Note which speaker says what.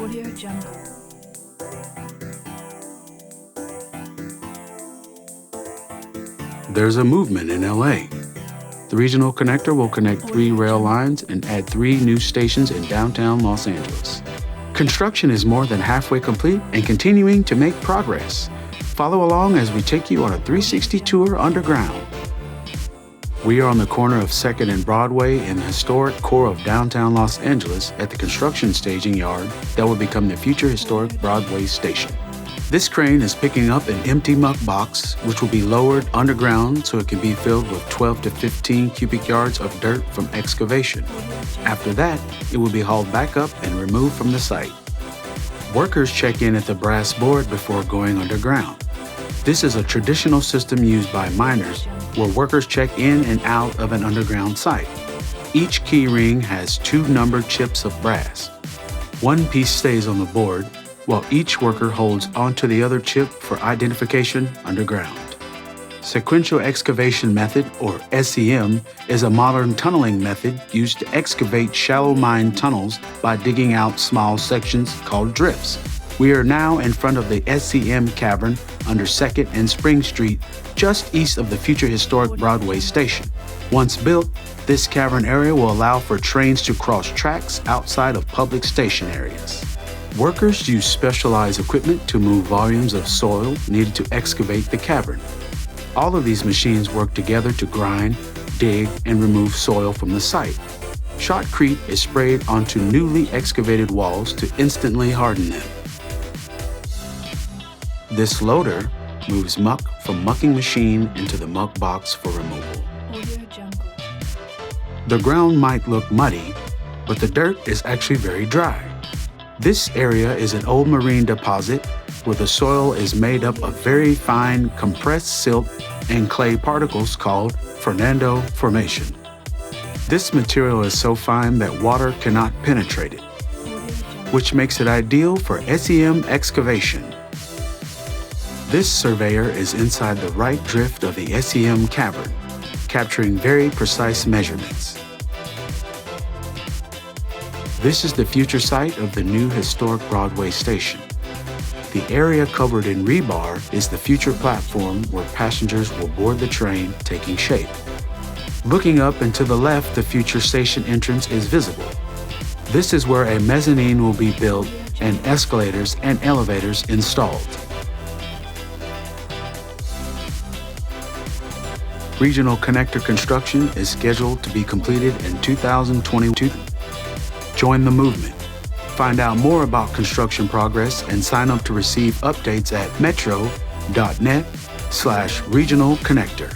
Speaker 1: Audio Jungle.
Speaker 2: There's a movement in LA. The regional connector will connect 3 rail lines and add 3 new stations in downtown Los Angeles. Construction is more than halfway complete and continuing to make progress. Follow along as we take you on a 360 tour underground. We are on the corner of 2nd and Broadway in the historic core of downtown Los Angeles at the construction staging yard that will become the future historic Broadway station. This crane is picking up an empty muck box, which will be lowered underground so it can be filled with 12 to 15 cubic yards of dirt from excavation. After that, it will be hauled back up and removed from the site. Workers check in at the brass board before going underground. This is a traditional system used by miners where workers check in and out of an underground site. Each key ring has 2 numbered chips of brass. One piece stays on the board, while each worker holds onto the other chip for identification underground. Sequential excavation method, or SEM, is a modern tunneling method used to excavate shallow mine tunnels by digging out small sections called drifts. We are now in front of the SEM cavern under 2nd and Spring Street, just east of the future historic Broadway station. Once built, this cavern area will allow for trains to cross tracks outside of public station areas. Workers use specialized equipment to move volumes of soil needed to excavate the cavern. All of these machines work together to grind, dig, and remove soil from the site. Shotcrete is sprayed onto newly excavated walls to instantly harden them. This loader moves muck from mucking machine into the muck box for removal.
Speaker 1: Audio Jungle.
Speaker 2: The ground might look muddy, but the dirt is actually very dry. This area is an old marine deposit where the soil is made up of very fine compressed silt and clay particles called Fernando Formation. This material is so fine that water cannot penetrate it, which makes it ideal for SEM excavation. This surveyor is inside the right drift of the SEM cavern, capturing very precise measurements. This is the future site of the new historic Broadway station. The area covered in rebar is the future platform where passengers will board the train taking shape. Looking up and to the left, the future station entrance is visible. This is where a mezzanine will be built and escalators and elevators installed. Regional connector construction is scheduled to be completed in 2022. Join the movement. Find out more about construction progress and sign up to receive updates at metro.net/regional connector.